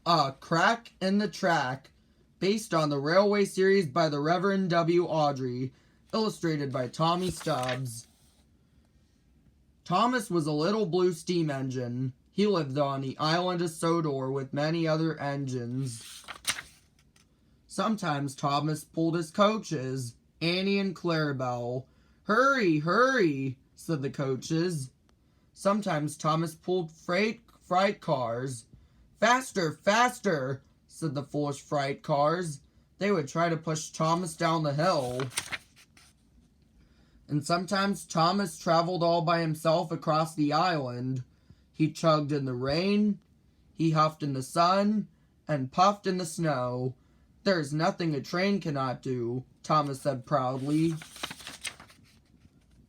A Crack in the Track, based on the Railway series by the Reverend W. Awdry, illustrated by Tommy Stubbs. Thomas was a little blue steam engine. He lived on the island of Sodor with many other engines. Sometimes Thomas pulled his coaches, Annie and Clarabelle. "Hurry, hurry," said the coaches. Sometimes Thomas pulled freight cars. "Faster, faster," said the foolish freight cars. They would try to push Thomas down the hill. And sometimes Thomas traveled all by himself across the island. He chugged in the rain, he huffed in the sun, and puffed in the snow. "There is nothing a train cannot do," Thomas said proudly.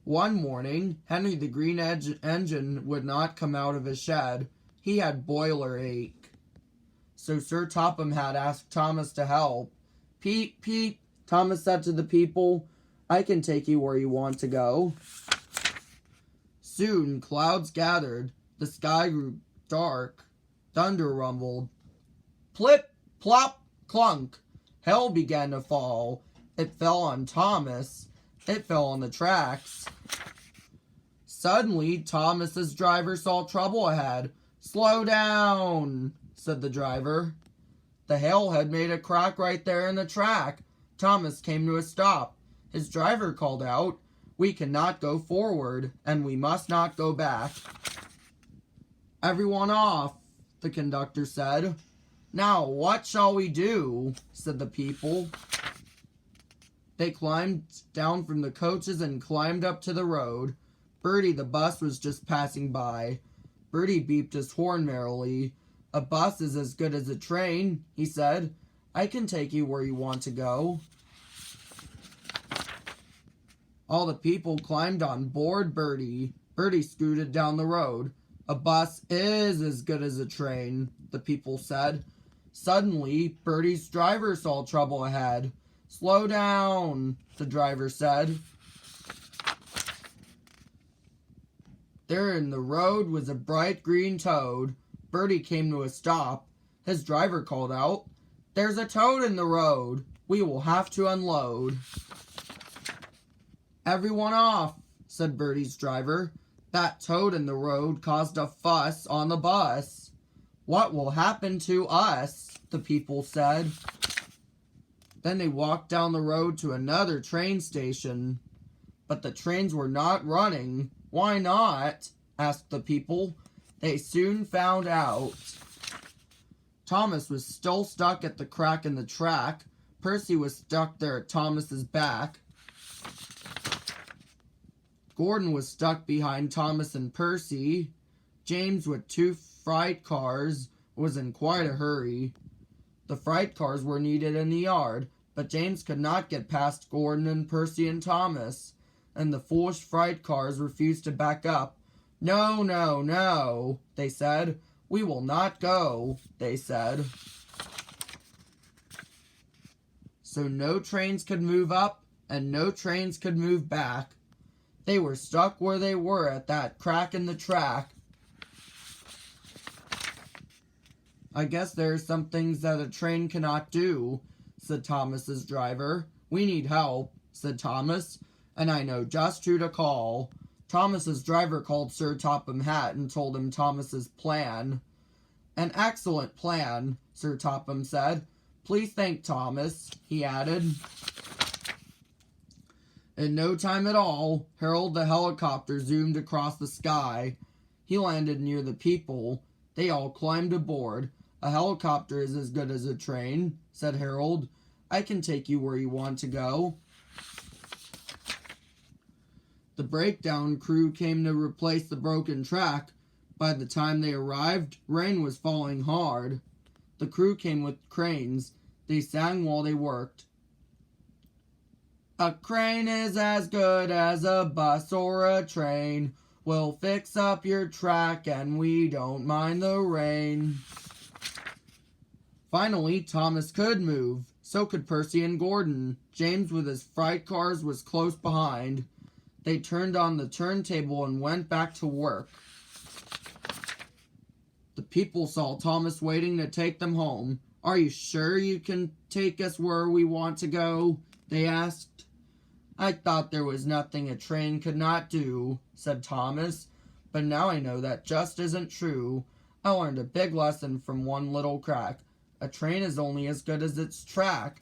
One morning, Henry the Green Engine would not come out of his shed. He had boiler ache. So Sir Topham had asked Thomas to help. "Pete, Pete," Thomas said to the people, "I can take you where you want to go." Soon clouds gathered. The sky grew dark. Thunder rumbled. Plip, plop, clunk. Hail began to fall. It fell on Thomas. It fell on the tracks. Suddenly, Thomas's driver saw trouble ahead. "Slow down," said the driver. The hail had made a crack right there in the track. Thomas came to a stop. His driver called out, "We cannot go forward, and we must not go back." "Everyone off," the conductor said. "Now, what shall we do?" said the people. They climbed down from the coaches and climbed up to the road. Bertie the bus was just passing by. Bertie beeped his horn merrily. "A bus is as good as a train," he said. "I can take you where you want to go." All the people climbed on board Bertie. Bertie scooted down the road. "A bus is as good as a train," the people said. Suddenly, Bertie's driver saw trouble ahead. "Slow down," the driver said. There in the road was a bright green toad. Bertie came to a stop. His driver called out, "There's a toad in the road. We will have to unload." "Everyone off," said Bertie's driver. "That toad in the road caused a fuss on the bus." "What will happen to us?" the people said. Then they walked down the road to another train station. But the trains were not running. "Why not?" asked the people. They soon found out. Thomas was still stuck at the crack in the track. Percy was stuck there at Thomas's back. Gordon was stuck behind Thomas and Percy. James, with two freight cars, was in quite a hurry. The freight cars were needed in the yard, but James could not get past Gordon and Percy and Thomas, and the foolish freight cars refused to back up. "No, no, no," they said. "We will not go," they said. So no trains could move up, and no trains could move back. They were stuck where they were at that crack in the track. "I guess there are some things that a train cannot do," said Thomas's driver. "We need help," said Thomas, "and I know just who to call." Thomas's driver called Sir Topham Hatt and told him Thomas's plan. "An excellent plan," Sir Topham said. "Please thank Thomas," he added. In no time at all, Harold the helicopter zoomed across the sky. He landed near the people. They all climbed aboard. "A helicopter is as good as a train," said Harold. "I can take you where you want to go." The breakdown crew came to replace the broken track. By the time they arrived, rain was falling hard. The crew came with cranes. They sang while they worked. "A crane is as good as a bus or a train. We'll fix up your track and we don't mind the rain." Finally, Thomas could move. So could Percy and Gordon. James with his freight cars was close behind. They turned on the turntable and went back to work. The People saw Thomas waiting to take them home. "Are you sure you can take us where we want to go?" they asked. "I thought there was nothing a train could not do," said Thomas, "but now I know that just isn't true. I learned a big lesson from one little crack. A train is only as good as its track.